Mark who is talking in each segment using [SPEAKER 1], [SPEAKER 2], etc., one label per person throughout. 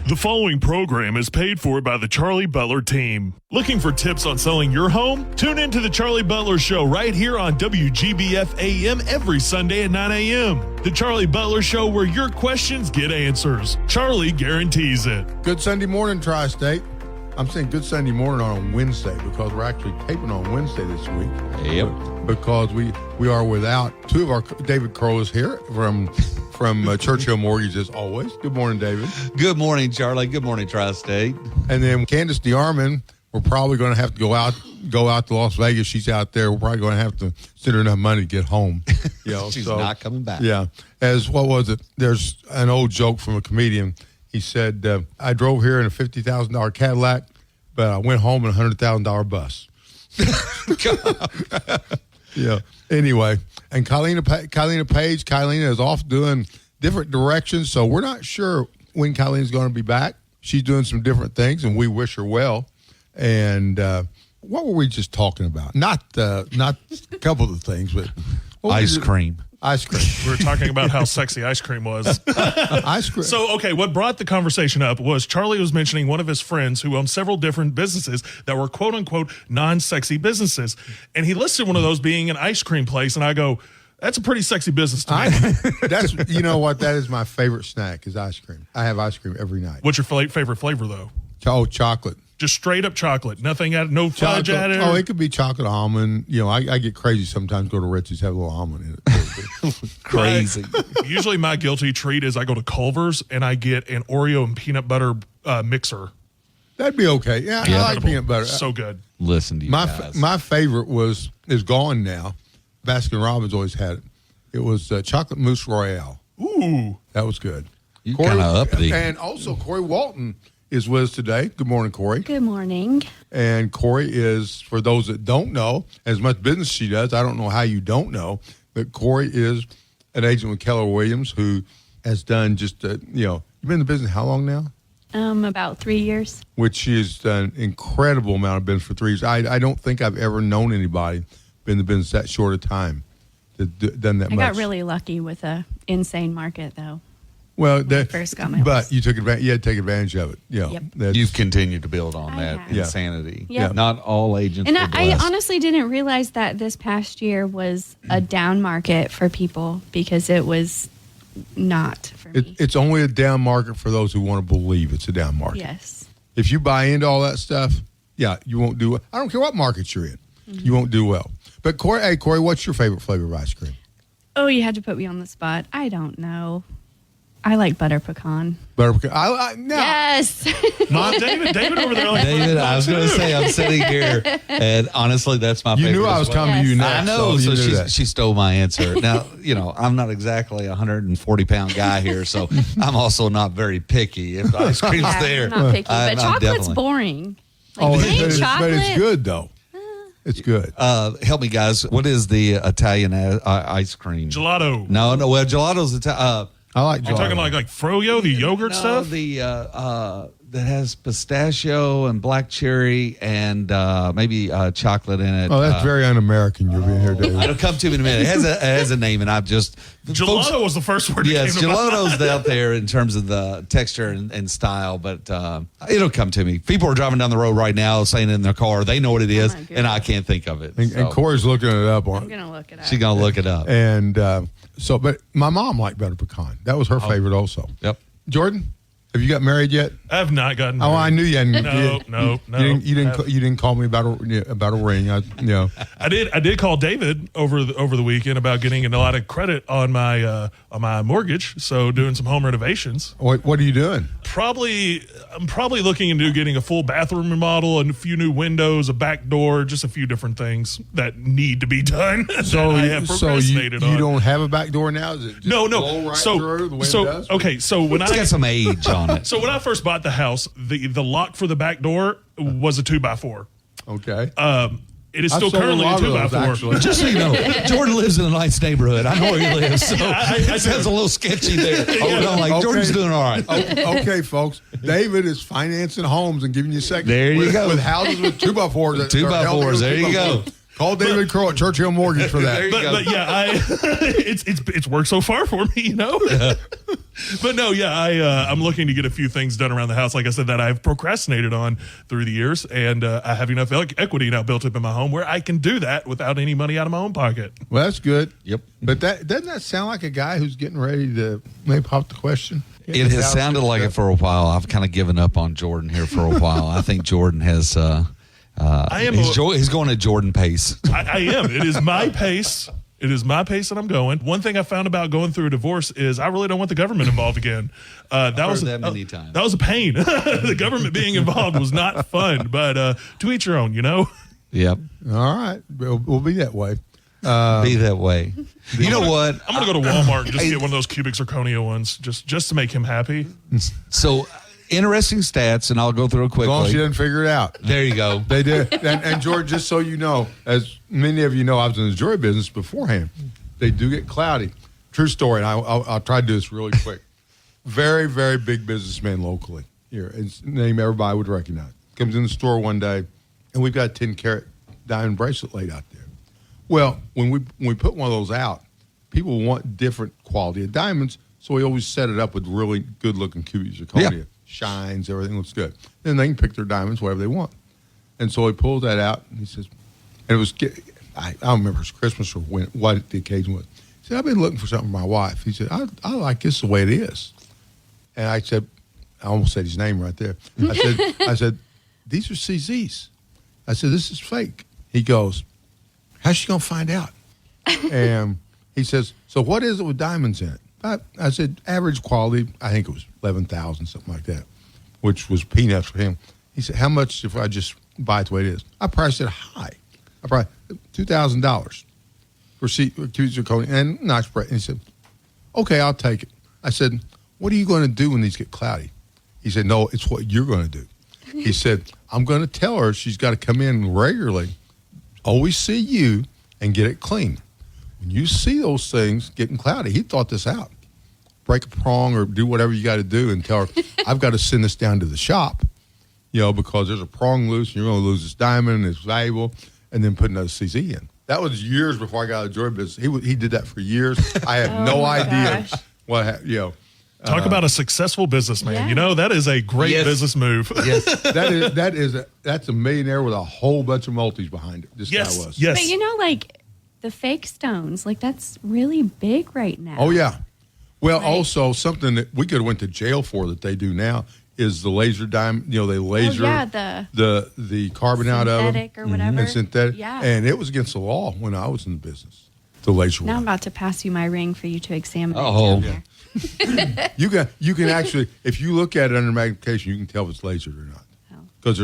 [SPEAKER 1] The following program is paid for by the Charlie Butler team. Looking for tips on selling your home? Tune in to the Charlie Butler Show right here on WGBF AM every Sunday at 9 a.m. The Charlie Butler Show, where your questions get answers. Charlie guarantees it.
[SPEAKER 2] Good Sunday morning, Tri-State. I'm saying good Sunday morning on Wednesday because we're actually taping on Wednesday this week.
[SPEAKER 3] Yep.
[SPEAKER 2] Because we are without two of our David Crow is here from Churchill Mortgage as always. Good morning, David.
[SPEAKER 3] Good morning, Charlie. Good morning, Tri-State.
[SPEAKER 2] And then Candace DeArmond, we're probably going to have to go out to Las Vegas. She's out there. We're probably going to have to send her enough money to get home.
[SPEAKER 3] She's not coming back.
[SPEAKER 2] Yeah. What was it? There's an old joke from a comedian. He said, I drove here in a $50,000 Cadillac, but I went home in a $100,000 bus. Yeah. Anyway, and Kyleena Page, Kyleena is off doing different directions, so we're not sure when Kyleena's going to be back. She's doing some different things, and we wish her well. And what were we just talking about? Not a couple of the things, but
[SPEAKER 3] ice cream.
[SPEAKER 2] Ice cream.
[SPEAKER 1] We were talking about how sexy ice cream was.
[SPEAKER 2] Ice cream.
[SPEAKER 1] So, okay, what brought the conversation up was Charlie was mentioning one of his friends who owned several different businesses that were quote-unquote non-sexy businesses. And he listed one of those being an ice cream place. And I go, that's a pretty sexy business to me.
[SPEAKER 2] You know what? That is my favorite snack is ice cream. I have ice cream every night.
[SPEAKER 1] What's your favorite flavor, though?
[SPEAKER 2] Oh, chocolate.
[SPEAKER 1] Just straight up chocolate. Nothing added, no fudge added.
[SPEAKER 2] Oh, it could be chocolate almond. You know, I get crazy sometimes. Go to Richie's, have a little almond in it.
[SPEAKER 3] Crazy.
[SPEAKER 1] Usually my guilty treat is I go to Culver's and I get an Oreo and peanut butter mixer.
[SPEAKER 2] That'd be okay. Yeah, I like peanut butter.
[SPEAKER 1] So good.
[SPEAKER 3] Listen to you guys.
[SPEAKER 2] My favorite is gone now. Baskin Robbins always had it. It was chocolate mousse royale.
[SPEAKER 1] Ooh,
[SPEAKER 2] that was good.
[SPEAKER 3] You kind of uppity.
[SPEAKER 2] And also Cori Walton is with us today. Good morning, Cori.
[SPEAKER 4] Good morning.
[SPEAKER 2] And Cori is, for those that don't know, as much business she does, I don't know how you don't know, but Cori is an agent with Keller Williams who has done just, you've been in the business how long now?
[SPEAKER 4] About 3 years.
[SPEAKER 2] Which she has done an incredible amount of business for 3 years. I don't think I've ever known anybody been in the business that short a time that done that much.
[SPEAKER 4] I got really lucky with a insane market, though.
[SPEAKER 2] Well,
[SPEAKER 4] when I first got my
[SPEAKER 2] but
[SPEAKER 4] horse.
[SPEAKER 2] you took advantage. You had to take advantage of it.
[SPEAKER 4] Yep.
[SPEAKER 3] You've continued to build on that
[SPEAKER 4] have.
[SPEAKER 3] insanity.
[SPEAKER 4] Yep.
[SPEAKER 3] Not all agents
[SPEAKER 4] And
[SPEAKER 3] were
[SPEAKER 4] I
[SPEAKER 3] blessed.
[SPEAKER 4] honestly didn't realize that this past year was a down market for people because it was not for me.
[SPEAKER 2] It's only a down market for those who want to believe it's a down market.
[SPEAKER 4] Yes.
[SPEAKER 2] If you buy into all that stuff, you won't do well. I don't care what market you're in. Mm-hmm. You won't do well. But Cori, what's your favorite flavor of ice cream?
[SPEAKER 4] Oh, you had to put me on the spot. I don't know. I like butter pecan.
[SPEAKER 2] Butter pecan. No.
[SPEAKER 4] Yes.
[SPEAKER 1] Mom, David over there. Like,
[SPEAKER 3] David, I was going to say, I'm sitting here, and honestly, that's my favorite.
[SPEAKER 2] You knew I was coming to you next.
[SPEAKER 3] I know, so
[SPEAKER 2] that.
[SPEAKER 3] she stole my answer. Now, I'm not exactly a 140-pound guy here, so I'm also not very picky. If the ice cream's there,
[SPEAKER 4] I'm not picky, but
[SPEAKER 3] I'm
[SPEAKER 4] chocolate's
[SPEAKER 3] definitely
[SPEAKER 4] boring.
[SPEAKER 2] But
[SPEAKER 4] chocolate.
[SPEAKER 2] it's good, though. It's good.
[SPEAKER 3] Help me, guys. What is the Italian ice cream?
[SPEAKER 1] Gelato.
[SPEAKER 3] No. Well, gelato's Italian.
[SPEAKER 2] I like gelato.
[SPEAKER 1] You're talking like Froyo, the yogurt stuff?
[SPEAKER 3] The that has pistachio and black cherry and maybe chocolate in it.
[SPEAKER 2] Oh, that's very un-American. You're being here, David.
[SPEAKER 3] It'll come to me in a minute. It has a name, and I've just
[SPEAKER 1] Gelato was the first word.
[SPEAKER 3] Yes,
[SPEAKER 1] that came to mind.
[SPEAKER 3] gelato's out there in terms of the texture and style, but it'll come to me. People are driving down the road right now, saying in their car they know what it is, and I can't think of it.
[SPEAKER 2] And Cori's looking it up.
[SPEAKER 4] I'm going to look it up.
[SPEAKER 3] She's gonna look it up.
[SPEAKER 2] And but my mom liked butter pecan. That was her favorite also.
[SPEAKER 3] Yep.
[SPEAKER 2] Jordan, have you got married yet?
[SPEAKER 1] I have not gotten
[SPEAKER 2] Oh, I knew you hadn't.
[SPEAKER 1] No.
[SPEAKER 2] You didn't call me about a ring.
[SPEAKER 1] I did call David over the weekend about getting a lot of credit on my mortgage. So doing some home renovations.
[SPEAKER 2] What are you doing?
[SPEAKER 1] I'm probably looking into getting a full bathroom remodel and a few new windows, a back door, just a few different things that need to be done.
[SPEAKER 2] So
[SPEAKER 1] I have procrastinated on.
[SPEAKER 2] You don't have a back door now? Is it just
[SPEAKER 1] No.
[SPEAKER 2] blow right through the way it does?
[SPEAKER 1] Okay. So when
[SPEAKER 3] It's got some age on it.
[SPEAKER 1] So when I first bought the house, the lock for the back door was a 2x4.
[SPEAKER 2] Okay.
[SPEAKER 1] It is still currently a 2x4.
[SPEAKER 3] Just so you know, Jordan lives in a nice neighborhood. I know where he lives, so
[SPEAKER 1] I
[SPEAKER 3] it sounds a little sketchy there. I'm like, Jordan's doing all right.
[SPEAKER 2] Okay, folks. David is financing homes and giving you seconds.
[SPEAKER 3] There you go.
[SPEAKER 2] With houses with 2x4s.
[SPEAKER 3] 2x4s. There you go.
[SPEAKER 2] Call David Crow at Churchill Mortgage for that.
[SPEAKER 1] But yeah, it's worked so far for me, you know. But no, yeah, I'm looking to get a few things done around the house, like I said, that I've procrastinated on through the years, and I have enough equity now built up in my home where I can do that without any money out of my own pocket.
[SPEAKER 2] Well, that's good.
[SPEAKER 3] Yep.
[SPEAKER 2] But doesn't that sound like a guy who's getting ready to maybe pop the question?
[SPEAKER 3] It has sounded like it for a while. I've kind of given up on Jordan here for a while. I think Jordan has. He's going at Jordan pace.
[SPEAKER 1] I am. It is my pace. It is my pace that I'm going. One thing I found about going through a divorce is I really don't want the government involved again. That was
[SPEAKER 3] many times.
[SPEAKER 1] That was a pain. The government being involved was not fun, but to each your own, you know?
[SPEAKER 3] Yep.
[SPEAKER 2] All right. We'll be that way.
[SPEAKER 3] Be that way. You know what?
[SPEAKER 1] I'm going to go to Walmart and just get one of those cubic zirconia ones just to make him happy.
[SPEAKER 3] So, interesting stats, and I'll go through it quickly.
[SPEAKER 2] As long as she didn't figure it out.
[SPEAKER 3] There you go.
[SPEAKER 2] They did. And George, just so you know, as many of you know, I was in the jewelry business beforehand. They do get cloudy. True story, and I'll try to do this really quick. Very, very big businessman locally here. His name everybody would recognize. Comes in the store one day, and we've got a 10-carat diamond bracelet laid out there. Well, when we put one of those out, people want different quality of diamonds, so we always set it up with really good-looking cubic zirconia. Yeah. Shines, everything looks good. Then they can pick their diamonds, whatever they want. And so he pulls that out, and he says, and it was, I don't remember if it was Christmas or what the occasion was. He said, I've been looking for something for my wife. He said, I like this the way it is. And I said, I almost said his name right there. I said, these are CZs. I said, this is fake. He goes, how's she going to find out? And he says, so what is it with diamonds in it? I said, average quality, I think it was 11,000, something like that, which was peanuts for him. He said, how much if I just buy it the way it is? I priced it high. I priced $2,000 for cubic zirconia and nice spread. And he said, okay, I'll take it. I said, what are you going to do when these get cloudy? He said, no, it's what you're going to do. He said, I'm going to tell her she's got to come in regularly, always see you, and get it clean. When you see those things getting cloudy, he thought this out. Break a prong or do whatever you got to do and tell her, I've got to send this down to the shop, because there's a prong loose and you're going to lose this diamond and it's valuable, and then put another CZ in. That was years before I got out of the jewelry business. He did that for years. I had no idea what happened.
[SPEAKER 1] Talk about a successful businessman. Yeah. That is a great business move.
[SPEAKER 2] Yes, that's a millionaire with a whole bunch of multis behind it. This guy was.
[SPEAKER 4] Yes. But the fake stones, that's really big right now.
[SPEAKER 2] Oh yeah. Well, also something that we could have went to jail for that they do now is the laser diamond. They laser the carbon out of them,
[SPEAKER 4] synthetic or whatever,
[SPEAKER 2] and synthetic.
[SPEAKER 4] Yeah.
[SPEAKER 2] And it was against the law when I was in the business. The laser.
[SPEAKER 4] Now I'm about to pass you my ring for you to examine.
[SPEAKER 3] Oh.
[SPEAKER 4] It down there.
[SPEAKER 2] You can actually, if you look at it under magnification, you can tell if it's lasered or not. Because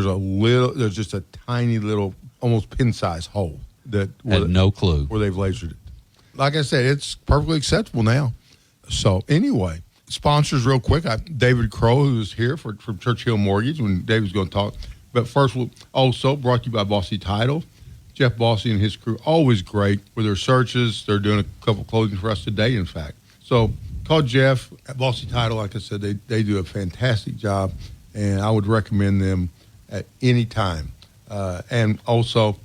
[SPEAKER 2] there's just a tiny little, almost pin-sized hole that
[SPEAKER 3] had no clue
[SPEAKER 2] where they've lasered it. Like I said, it's perfectly acceptable now. So anyway, sponsors real quick. David Crow, who's here from Churchill Mortgage, when David's going to talk. But first, we'll also brought to you by Bossy Title. Jeff Bossy and his crew, always great with their searches. They're doing a couple closings for us today, in fact. So call Jeff at Bossy Title. Like I said, they do a fantastic job, and I would recommend them at any time. And also,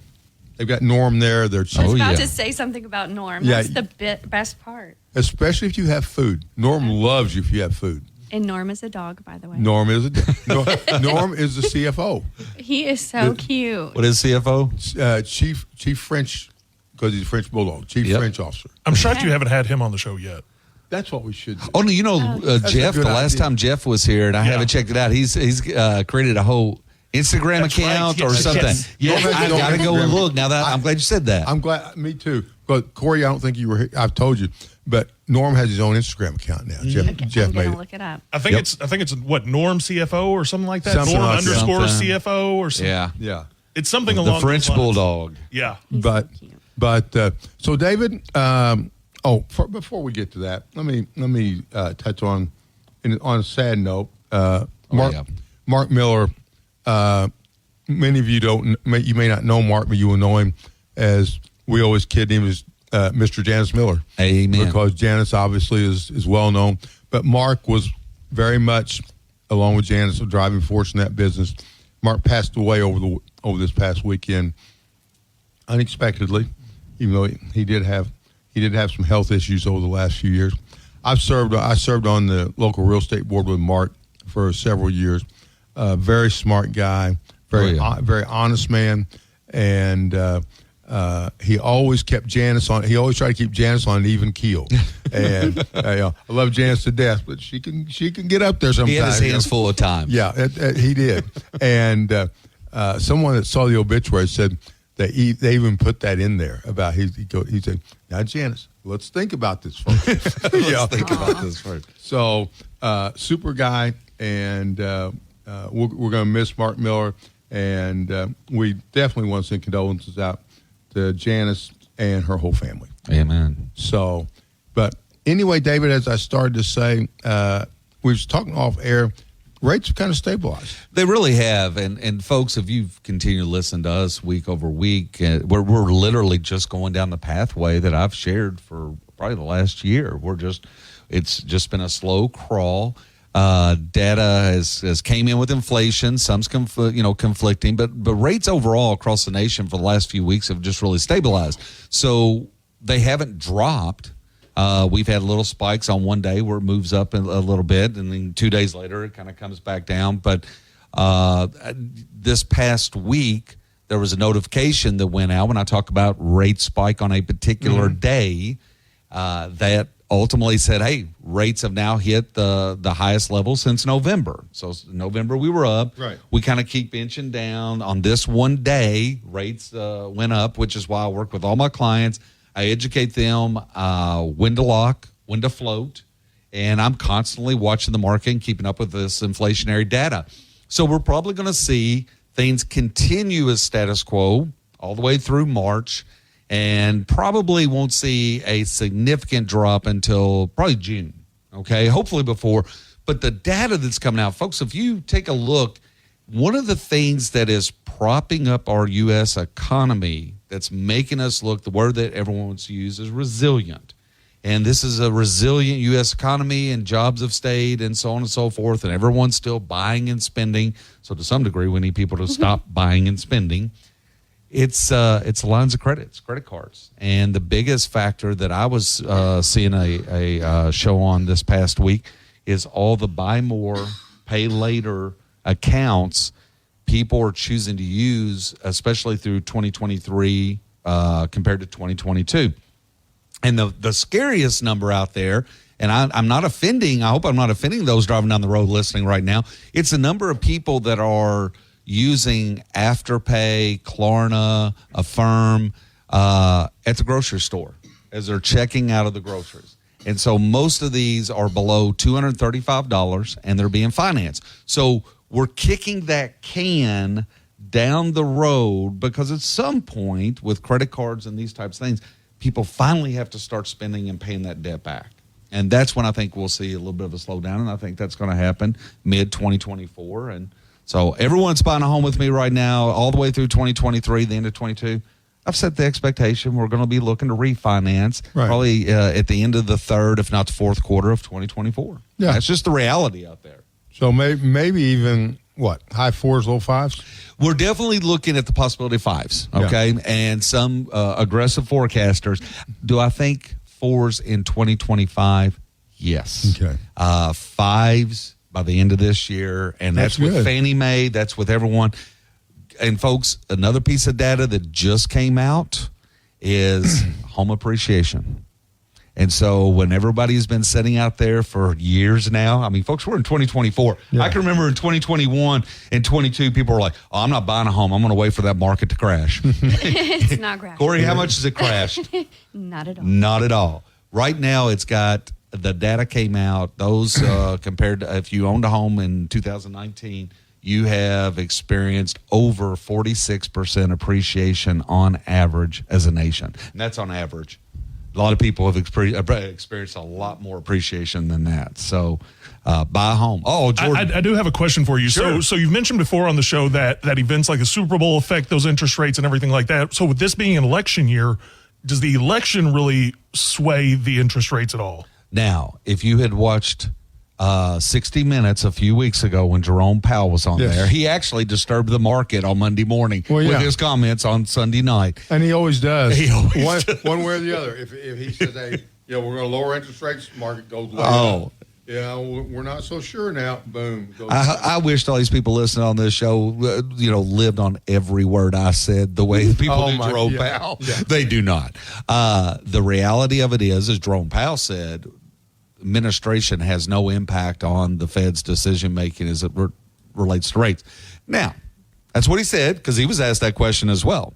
[SPEAKER 2] they've got Norm there.
[SPEAKER 4] I was about to say something about Norm. That's the best part.
[SPEAKER 2] Especially if you have food. Norm loves you if you have food.
[SPEAKER 4] And Norm is a dog, by the way.
[SPEAKER 2] Norm is Norm is the CFO.
[SPEAKER 4] He is so cute.
[SPEAKER 3] What is CFO?
[SPEAKER 2] Chief French, because he's a French bulldog. Chief French officer.
[SPEAKER 1] I'm shocked you haven't had him on the show yet.
[SPEAKER 2] That's what we should do.
[SPEAKER 3] Oh, no, Jeff, the last time Jeff was here, and I haven't checked it out, he's created a whole Instagram account or something.
[SPEAKER 2] Yes.
[SPEAKER 3] I got to go and look. Now that I'm glad you said that.
[SPEAKER 2] I'm glad. Me too. But Cori, I don't think you were here. I've told you. But Norm has his own Instagram account now. Jeff
[SPEAKER 4] I'm
[SPEAKER 2] made
[SPEAKER 4] gonna
[SPEAKER 2] it.
[SPEAKER 4] look it up.
[SPEAKER 1] I think it's what, Norm CFO or something like that.
[SPEAKER 2] Something
[SPEAKER 1] Norm
[SPEAKER 2] like
[SPEAKER 1] underscore
[SPEAKER 2] that.
[SPEAKER 1] CFO or something.
[SPEAKER 2] Yeah.
[SPEAKER 1] It's something
[SPEAKER 3] The
[SPEAKER 1] along
[SPEAKER 3] French
[SPEAKER 1] those lines.
[SPEAKER 3] bulldog.
[SPEAKER 1] Yeah.
[SPEAKER 2] But
[SPEAKER 4] so cute.
[SPEAKER 2] So David, before we get to that, let me touch on a sad note. Mark Miller. Many of you you may not know Mark, but you will know him as we always kid him as Mr. Janice Miller.
[SPEAKER 3] Amen.
[SPEAKER 2] Because Janice obviously is well known, but Mark was very much, along with Janice, a driving force in that business. Mark passed away over this past weekend, unexpectedly, even though he did have some health issues over the last few years. I served on the local real estate board with Mark for several years. Very smart guy, very honest man, and he always kept Janice on. He always tried to keep Janice on an even keel. And I love Janice to death, but she can get up there sometimes.
[SPEAKER 3] He had his hands full of time.
[SPEAKER 2] Yeah, he did. And someone that saw the obituary said that they even put that in there about he said, "Now Janice, let's think about this first."
[SPEAKER 3] Let's think about this first.
[SPEAKER 2] So super guy, and we're going to miss Mark Miller, and we definitely want to send condolences out to Janice and her whole family.
[SPEAKER 3] Amen.
[SPEAKER 2] So, but anyway, David, as I started to say, we was talking off air. Rates have kind of stabilized.
[SPEAKER 3] They really have. And folks, if you've continued to listen to us week over week, we're literally just going down the pathway that I've shared for probably the last year. It's just been a slow crawl. Data has came in with inflation. Some's conflicting, but rates overall across the nation for the last few weeks have just really stabilized. So they haven't dropped. We've had little spikes on one day where it moves up a little bit, and then 2 days later it kind of comes back down. But this past week, there was a notification that went out when I talk about rate spike on a particular day that ultimately said, hey, rates have now hit the highest level since November. So November we were up.
[SPEAKER 2] Right.
[SPEAKER 3] We kind of keep inching down. On this one day, rates went up, which is why I work with all my clients. I educate them when to lock, when to float, and I'm constantly watching the market and keeping up with this inflationary data. So we're probably going to see things continue as status quo all the way through March, and probably won't see a significant drop until probably June, okay? Hopefully before. But the data that's coming out, folks, if you take a look, one of the things that is propping up our U.S. economy that's making us look, the word that everyone wants to use is resilient. And this is a resilient U.S. economy, and jobs have stayed and so on and so forth, and everyone's still buying and spending. So to some degree, we need people to stop buying and spending. It's lines of credits, credit cards. And the biggest factor that I was seeing a show on this past week is all the buy more, pay later accounts people are choosing to use, especially through 2023 compared to 2022. And the scariest number out there, and I'm not offending, I hope I'm not offending those driving down the road listening right now, it's the number of people that are using Afterpay, Klarna, Affirm at the grocery store as they're checking out of the groceries. And so most of these are below $235, and they're being financed. So we're kicking that can down the road because at some point with credit cards and these types of things, people finally have to start spending and paying that debt back. And that's when I think we'll see a little bit of a slowdown, and I think that's going to happen mid-2024. And so everyone's buying a home with me right now all the way through 2023, the end of 22. I've set the expectation we're going to be looking to refinance probably at the end of the third, if not the fourth quarter of 2024. Yeah. That's just the reality out there.
[SPEAKER 2] So maybe even, high fours, low fives?
[SPEAKER 3] We're definitely looking at the possibility of fives, okay? Yeah. And some aggressive forecasters. Do I think fours in 2025? Yes. Okay. Fives by the end of this year, and that's with Fannie Mae, that's with everyone. And folks, another piece of data that just came out is home appreciation. And so when everybody's been sitting out there for years now, I mean, folks, we're in 2024. Yeah. I can remember in 2021 and 22, people were like, oh, I'm not buying a home. I'm going to wait for that market to crash.
[SPEAKER 4] It's not crashing.
[SPEAKER 3] Cori, how much has it crashed?
[SPEAKER 4] Not at all.
[SPEAKER 3] Not at all. Right now, it's got, the data came out, those compared to if you owned a home in 2019, you have experienced over 46% appreciation on average as a nation. And that's on average. A lot of people have experienced a lot more appreciation than that. So buy a home. Oh, Jordan.
[SPEAKER 1] I do have a question for you.
[SPEAKER 3] Sure.
[SPEAKER 1] So you've mentioned before on the show that events like the Super Bowl affect those interest rates and everything like that. So with this being an election year, does the election really sway the interest rates at all?
[SPEAKER 3] Now, if you had watched 60 Minutes a few weeks ago when Jerome Powell was on
[SPEAKER 2] Yes.
[SPEAKER 3] there. He actually disturbed the market on Monday morning with his comments on Sunday night.
[SPEAKER 2] And he always does.
[SPEAKER 3] He always does.
[SPEAKER 2] One way or the other. If he says, hey, we're going to lower interest rates, market goes way
[SPEAKER 3] Oh.
[SPEAKER 2] up. Yeah, we're not so sure now. Boom. Goes
[SPEAKER 3] I wish all these people listening on this show, lived on every word I said the way people do Jerome Powell.
[SPEAKER 2] Yeah.
[SPEAKER 3] They do not. The reality of it is, as Jerome Powell said, administration has no impact on the Fed's decision making as it relates to rates. Now, that's what he said because he was asked that question as well.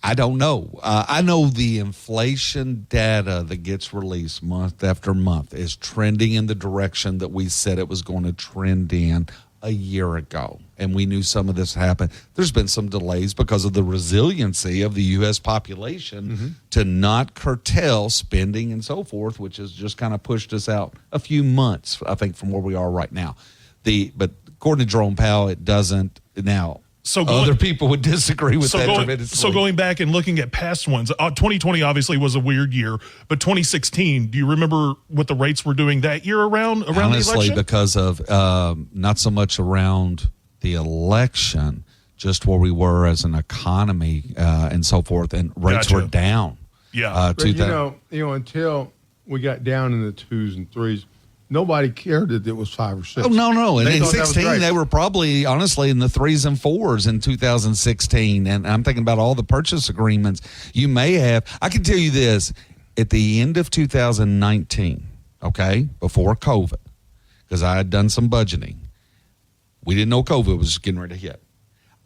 [SPEAKER 3] I don't know. I know the inflation data that gets released month after month is trending in the direction that we said it was going to trend in a year ago. And we knew some of this happened. There's been some delays because of the resiliency of the U.S. population to not curtail spending and so forth, which has just kind of pushed us out a few months, I think, from where we are right now. But according to Jerome Powell, it doesn't now.
[SPEAKER 1] So
[SPEAKER 3] other people would disagree with that tremendously.
[SPEAKER 1] So going back and looking at past ones, 2020 obviously was a weird year, but 2016, do you remember what the rates were doing that year around the election?
[SPEAKER 3] Because of not so much around the election, just where we were as an economy and so forth, and rates were down.
[SPEAKER 1] Yeah.
[SPEAKER 2] But, until we got down in the 2s and 3s, nobody cared that it was 5 or 6.
[SPEAKER 3] Oh, no. And in 16,
[SPEAKER 2] they
[SPEAKER 3] they were probably, honestly, in the 3s and 4s in 2016. And I'm thinking about all the purchase agreements you may have. I can tell you this. At the end of 2019, okay, before COVID, because I had done some budgeting, we didn't know COVID was getting ready to hit.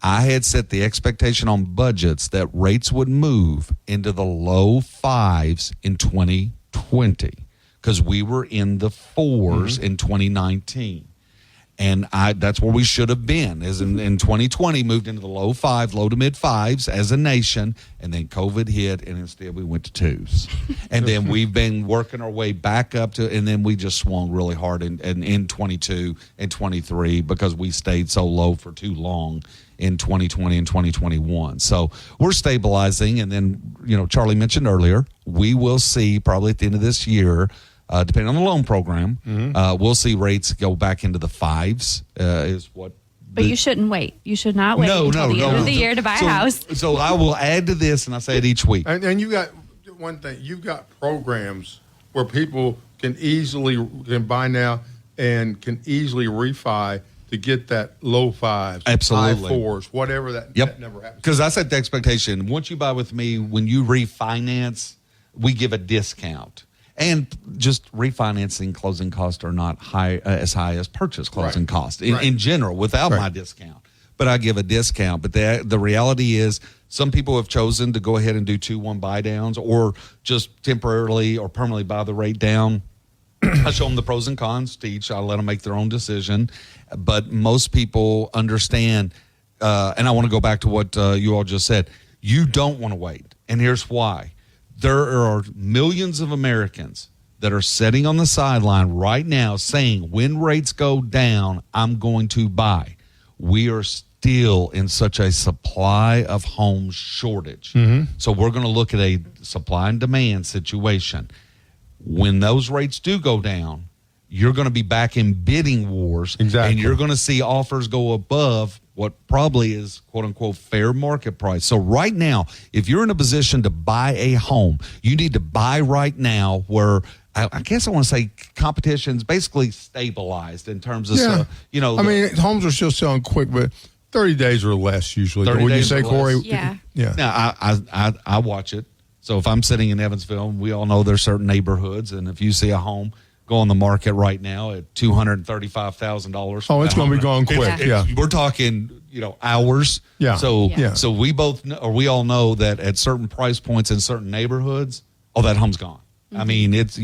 [SPEAKER 3] I had set the expectation on budgets that rates would move into the low 5s in 2020. Because we were in the 4s in 2019. And that's where we should have been, is in 2020, moved into the low 5s, low to mid 5s as a nation, and then COVID hit, and instead we went to 2s. And then we've been working our way back up to, and then we just swung really hard in 22 and 23 because we stayed so low for too long in 2020 and 2021. So we're stabilizing, and then, Charlie mentioned earlier, we will see probably at the end of this year, depending on the loan program, we'll see rates go back into the 5s. Is what.
[SPEAKER 4] But you shouldn't wait. You should not wait until the end of the year to buy a house.
[SPEAKER 3] So I will add to this, and I say it each week.
[SPEAKER 2] And you got one thing. You've got programs where people can buy now and can easily refi to get that low 5s,
[SPEAKER 3] absolutely,
[SPEAKER 2] high 4s, whatever that number happens.
[SPEAKER 3] Because I set the expectation. Once you buy with me, when you refinance, we give a discount. And just refinancing closing costs are not as high as purchase closing costs in general without my discount. But I give a discount. But the reality is some people have chosen to go ahead and do 2-1 buy downs or just temporarily or permanently buy the rate down. I show them the pros and cons to each. I let them make their own decision. But most people understand, and I want to go back to what you all just said. You don't want to wait. And here's why. There are millions of Americans that are sitting on the sideline right now saying, when rates go down, I'm going to buy. We are still in such a supply of home shortage. So we're going to look at a supply and demand situation. When those rates do go down, you're going to be back in bidding wars.
[SPEAKER 2] Exactly.
[SPEAKER 3] And you're going to see offers go above what probably is, quote unquote, fair market price. So right now, if you're in a position to buy a home, you need to buy right now where I guess I want to say competition's basically stabilized in terms of,
[SPEAKER 2] homes are still selling quick, but 30 days or less usually. Would you say, Cori?
[SPEAKER 4] Yeah.
[SPEAKER 3] Now, I watch it. So if I'm sitting in Evansville, we all know there's certain neighborhoods, and if you see a home go on the market right now at $235,000.
[SPEAKER 2] Oh, it's going to be gone quick.
[SPEAKER 3] We're talking, hours.
[SPEAKER 2] Yeah.
[SPEAKER 3] So we all know that at certain price points in certain neighborhoods, that home's gone. I mean, it's,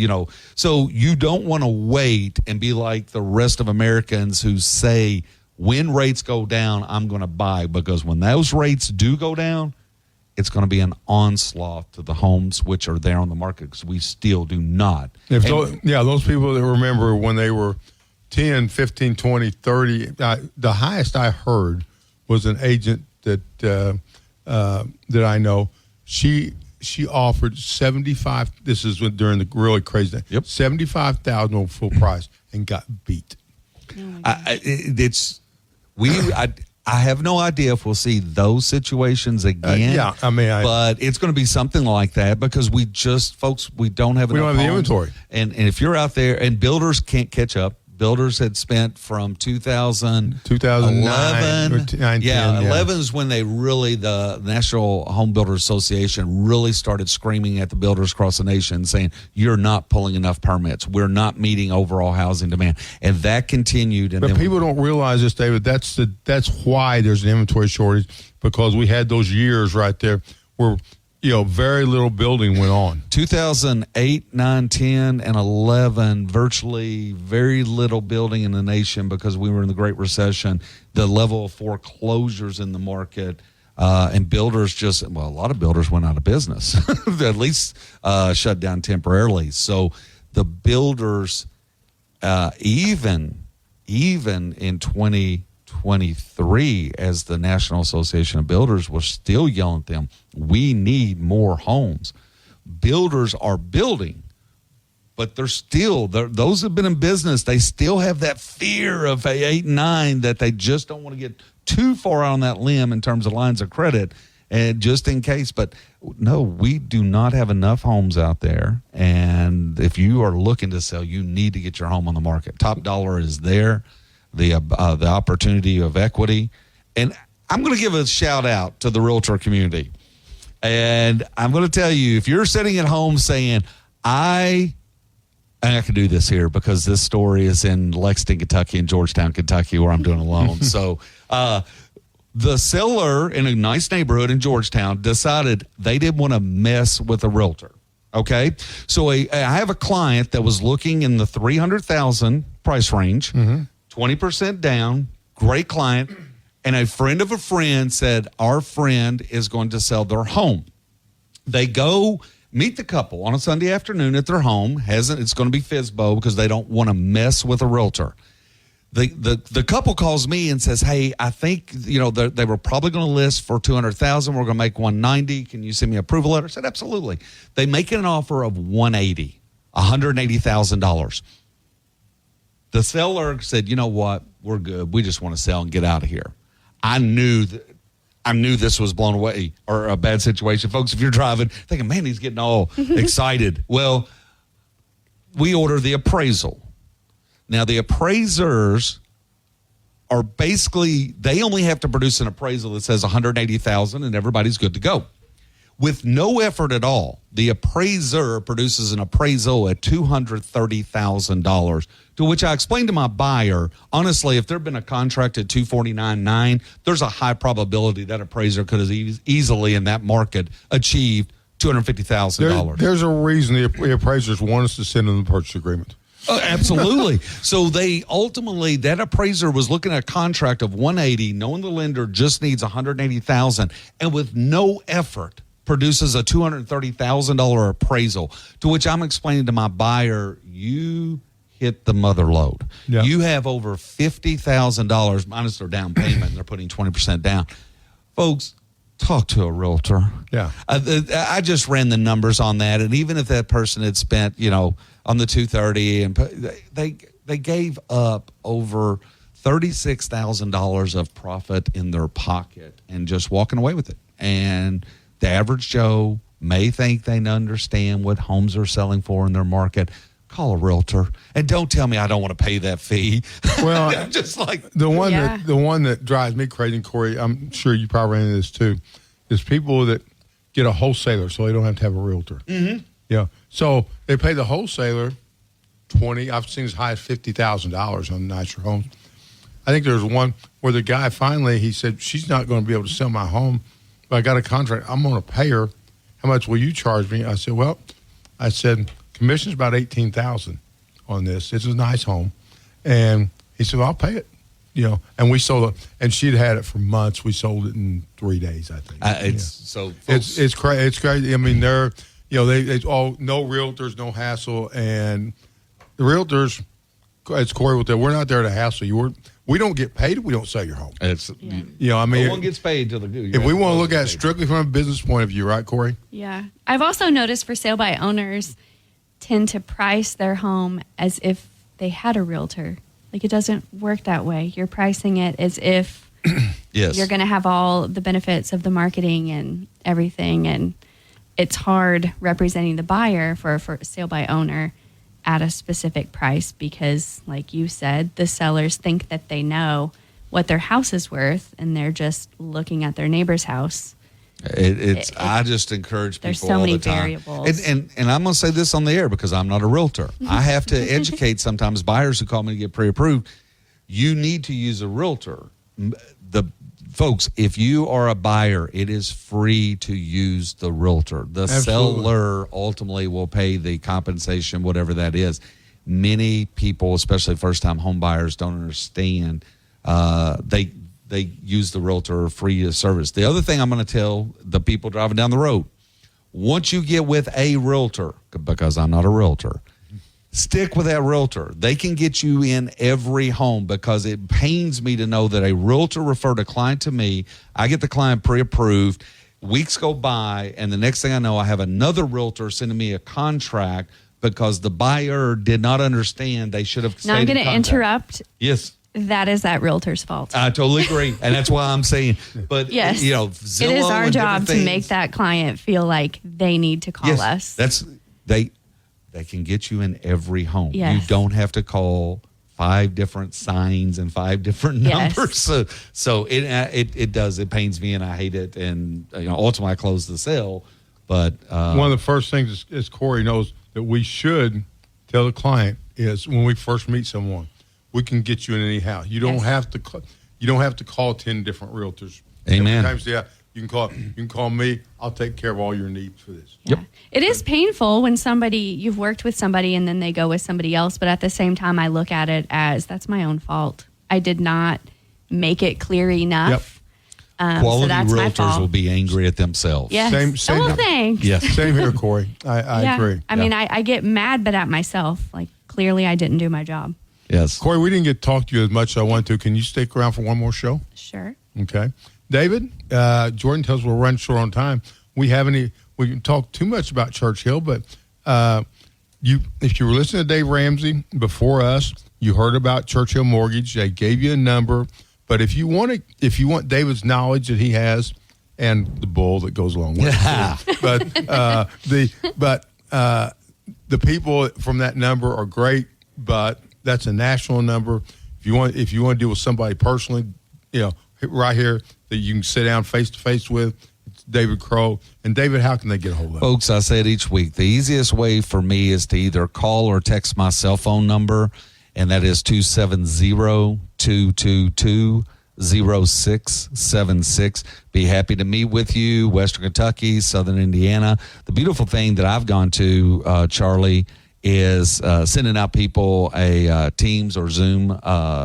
[SPEAKER 3] so you don't want to wait and be like the rest of Americans who say, when rates go down, I'm going to buy, because when those rates do go down, it's going to be an onslaught to the homes which are there on the market, because we still do not.
[SPEAKER 2] Those people that remember when they were 10, 15, 20, 30, the highest I heard was an agent that I know. She offered 75. This is during the really crazy day.
[SPEAKER 3] Yep.
[SPEAKER 2] 75,000 on full price, and got beat.
[SPEAKER 3] I have no idea if we'll see those situations again.
[SPEAKER 2] But
[SPEAKER 3] it's going to be something like that because we don't have enough.
[SPEAKER 2] We don't have the inventory.
[SPEAKER 3] And if you're out there, and builders can't catch up. Builders had spent from 2009. 11 is when they really, the National Home Builder Association really started screaming at the builders across the nation saying, you're not pulling enough permits. We're not meeting overall housing demand. And that continued.
[SPEAKER 2] But people don't realize this, David. That's why there's an inventory shortage, because we had those years right there where very little building went on.
[SPEAKER 3] 2008, 9, 10, and 11, virtually very little building in the nation because we were in the Great Recession. The level of foreclosures in the market, and builders a lot of builders went out of business, at least shut down temporarily. So the builders, even in 2023, as the National Association of Builders was still yelling at them, we need more homes. Builders are building, but they're still, those have been in business, they still have that fear of 8 and 9 that they just don't want to get too far out on that limb in terms of lines of credit, and just in case. But no, we do not have enough homes out there. And if you are looking to sell, you need to get your home on the market. Top dollar is there. The opportunity of equity. And I'm going to give a shout out to the realtor community. And I'm going to tell you, if you're sitting at home saying, I can do this here because this story is in Lexington, Kentucky and Georgetown, Kentucky, where I'm doing a loan. So the seller in a nice neighborhood in Georgetown decided they didn't want to mess with a realtor. Okay. So I have a client that was looking in the $300,000 price range. 20% down, great client, and a friend of a friend said, our friend is going to sell their home. They go meet the couple on a Sunday afternoon at their home. It's going to be FSBO because they don't want to mess with a realtor. The couple calls me and says, hey, I think, they were probably going to list for $200,000. We're going to make $190. Can you send me an approval letter? I said, absolutely. They make an offer of $180,000. The seller said, you know what? We're good. We just want to sell and get out of here. I knew this was blown away or a bad situation. Folks, if you're driving, thinking, man, he's getting all excited. Well, we order the appraisal. Now, the appraisers are basically, they only have to produce an appraisal that says $180,000 and everybody's good to go. With no effort at all, the appraiser produces an appraisal at $230,000, to which I explained to my buyer, honestly, if there had been a contract at $249,900, there's a high probability that appraiser could have easily in that market achieved $250,000.
[SPEAKER 2] There's a reason the appraisers want us to send them the purchase agreement.
[SPEAKER 3] Absolutely. So they ultimately, that appraiser was looking at a contract of $180,000, knowing the lender just needs $180,000, and with no effort produces a $230,000 appraisal, to which I'm explaining to my buyer, you hit the mother load. Yeah. You have over $50,000 minus their down payment, and they're putting 20% down. Folks, talk to a realtor.
[SPEAKER 2] Yeah.
[SPEAKER 3] I just ran the numbers on that, and even if that person had spent, on the $230,000, and they gave up over $36,000 of profit in their pocket and just walking away with it. And the average Joe may think they understand what homes are selling for in their market. Call a realtor, and don't tell me I don't want to pay that fee.
[SPEAKER 2] Well,
[SPEAKER 3] I'm just like
[SPEAKER 2] the one that drives me crazy, and Cori, I'm sure you probably ran into this too, is people that get a wholesaler so they don't have to have a realtor. Mm-hmm. Yeah, so they pay the wholesaler $20,000. I've seen as high as $50,000 on nicer homes. I think there's one where the guy finally he said she's not going to be able to sell my home. I got a contract. I'm going to pay her. How much will you charge me? I said, commission's about $18,000 on this. It's a nice home. And he said, well, I'll pay it. And we sold it. And she'd had it for months. We sold it in 3 days, I think. It's crazy. I mean, they're, they all, no realtors, no hassle. And the realtors, it's Cori with that. We're not there to hassle you. We don't get paid if we don't sell your home.
[SPEAKER 3] No one gets paid till the good.
[SPEAKER 2] If we want to look at it strictly from a business point of view, right, Cori?
[SPEAKER 4] Yeah. I've also noticed for sale by owners tend to price their home as if they had a realtor. Like, it doesn't work that way. You're pricing it as if
[SPEAKER 3] Yes.
[SPEAKER 4] you're going to have all the benefits of the marketing and everything. And it's hard representing the buyer for a sale by owner at a specific price because, like you said, the sellers think that they know what their house is worth, and they're just looking at their neighbor's house.
[SPEAKER 3] I just encourage people
[SPEAKER 4] there's so
[SPEAKER 3] all
[SPEAKER 4] many
[SPEAKER 3] the time.
[SPEAKER 4] variables.
[SPEAKER 3] And I'm going to say this on the air because I'm not a realtor. I have to educate sometimes buyers who call me to get pre-approved. You need to use a realtor. Folks, if you are a buyer, it is free to use the realtor. The
[SPEAKER 2] Absolutely.
[SPEAKER 3] seller ultimately will pay the compensation, whatever that is. Many people, especially first-time home buyers, don't understand. They use the realtor free service. The other thing I'm going to tell the people driving down the road, once you get with a realtor, because I'm not a realtor, stick with that realtor. They can get you in every home because it pains me to know that a realtor referred a client to me. I get the client pre-approved. Weeks go by, and the next thing I know, I have another realtor sending me a contract because the buyer did not understand they should have
[SPEAKER 4] Now, I'm
[SPEAKER 3] stayed in
[SPEAKER 4] going to
[SPEAKER 3] contact.
[SPEAKER 4] interrupt.
[SPEAKER 3] Yes.
[SPEAKER 4] That is that realtor's fault.
[SPEAKER 3] I totally agree, and that's why I'm saying. But
[SPEAKER 4] Yes.
[SPEAKER 3] Zillow
[SPEAKER 4] it is our
[SPEAKER 3] and
[SPEAKER 4] job
[SPEAKER 3] different
[SPEAKER 4] to
[SPEAKER 3] things-
[SPEAKER 4] make that client feel like they need to call
[SPEAKER 3] yes,
[SPEAKER 4] us.
[SPEAKER 3] That's they can get you in every home.
[SPEAKER 4] Yes.
[SPEAKER 3] You don't have to call 5 different signs and 5 different
[SPEAKER 4] Yes.
[SPEAKER 3] numbers. So it does. It pains me, and I hate it. And ultimately, I close the sale. But
[SPEAKER 2] One of the first things is Cori knows that we should tell the client is when we first meet someone, we can get you in any house. You don't
[SPEAKER 4] Yes.
[SPEAKER 2] have to. You don't have to call 10 different realtors.
[SPEAKER 3] Amen.
[SPEAKER 2] Sometimes, you can call me. I'll take care of all your needs for this.
[SPEAKER 4] Yeah. It is painful when you've worked with somebody and then they go with somebody else. But at the same time, I look at it as that's my own fault. I did not make it clear enough. So
[SPEAKER 3] quality
[SPEAKER 4] that's my
[SPEAKER 3] realtors
[SPEAKER 4] fault.
[SPEAKER 3] will be angry at themselves.
[SPEAKER 4] Yes.
[SPEAKER 2] Same
[SPEAKER 4] well,
[SPEAKER 2] here.
[SPEAKER 4] thanks.
[SPEAKER 3] Yes.
[SPEAKER 2] Same here, Cori. I agree.
[SPEAKER 4] I mean, I get mad, but at myself. Like, clearly I didn't do my job.
[SPEAKER 3] Yes.
[SPEAKER 2] Cori, we didn't get to talk to you as much as I wanted to. Can you stick around for one more show?
[SPEAKER 4] Sure.
[SPEAKER 2] Okay. David, Jordan tells us we'll run short on time. We can talk too much about Churchill, but if you were listening to Dave Ramsey before us, you heard about Churchill Mortgage. They gave you a number. But if you want David's knowledge that he has and the bull that goes along with it, the people from that number are great, but that's a national number. If you want to deal with somebody personally, right here that you can sit down face to face with, it's David Crow. And David, how can they get a hold of him?
[SPEAKER 3] Folks, I say it each week. The easiest way for me is to either call or text my cell phone number, and that is 270-222-0676. Be happy to meet with you, Western Kentucky, Southern Indiana. The beautiful thing that I've gone to, Charlie, is sending out people a Teams or Zoom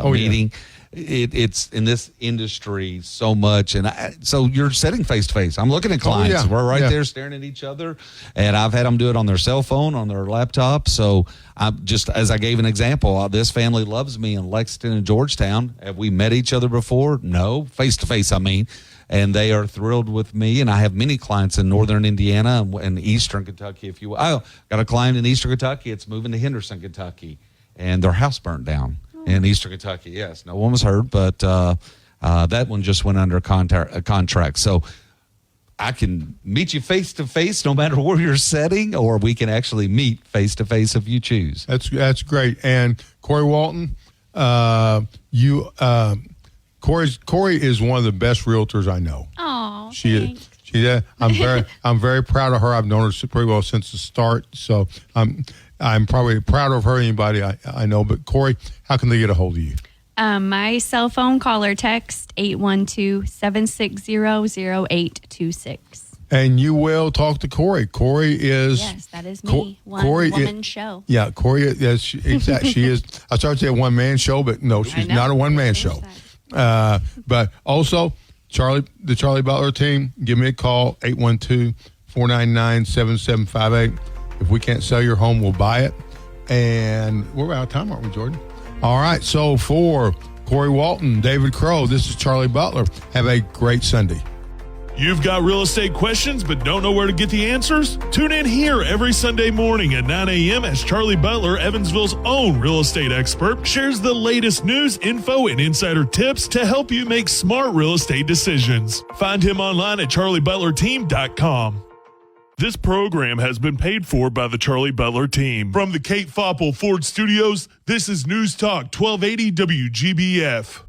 [SPEAKER 3] meeting. It's in this industry so much, and so you're sitting face to face. I'm looking at clients. We're right there staring at each other, and I've had them do it on their cell phone, on their laptop. So I'm just, as I gave an example, this family loves me in Lexington and Georgetown. Have we met each other before? No, face to face. I mean. And they are thrilled with me. And I have many clients in northern Indiana and eastern Kentucky. If you, I got a client in eastern Kentucky. It's moving to Henderson, Kentucky, and their house burnt down in eastern Kentucky. Yes, no one was hurt, but that one just went under contract. So I can meet you face to face, no matter where you're sitting, or we can actually meet face to face if you choose.
[SPEAKER 2] That's great. And Cori Walton, Cori is one of the best realtors I know.
[SPEAKER 4] Oh,
[SPEAKER 2] She is. I'm very proud of her. I've known her pretty well since the start. So I'm probably prouder of her than anybody I know. But Cori, how can they get a hold of you?
[SPEAKER 4] My cell phone call or text 812-760-0826.
[SPEAKER 2] And you will talk to Cori. Cori is
[SPEAKER 4] That is me. One-woman show.
[SPEAKER 2] Yeah, Cori. Yes, exactly. She is. I started to say a one-man show, but no, she's not a one-man show. But also, the Charlie Butler team, give me a call, 812-499-7758. If we can't sell your home, we'll buy it. And we're out of time, aren't we, Jordan? All right. So for Cori Walton, David Crow, this is Charlie Butler. Have a great Sunday.
[SPEAKER 1] You've got real estate questions but don't know where to get the answers? Tune in here every Sunday morning at 9 a.m. as Charlie Butler, Evansville's own real estate expert, shares the latest news, info, and insider tips to help you make smart real estate decisions. Find him online at charliebutlerteam.com. This program has been paid for by the Charlie Butler team. From the Kate Foppel Ford Studios, this is Newstalk 1280 WGBF.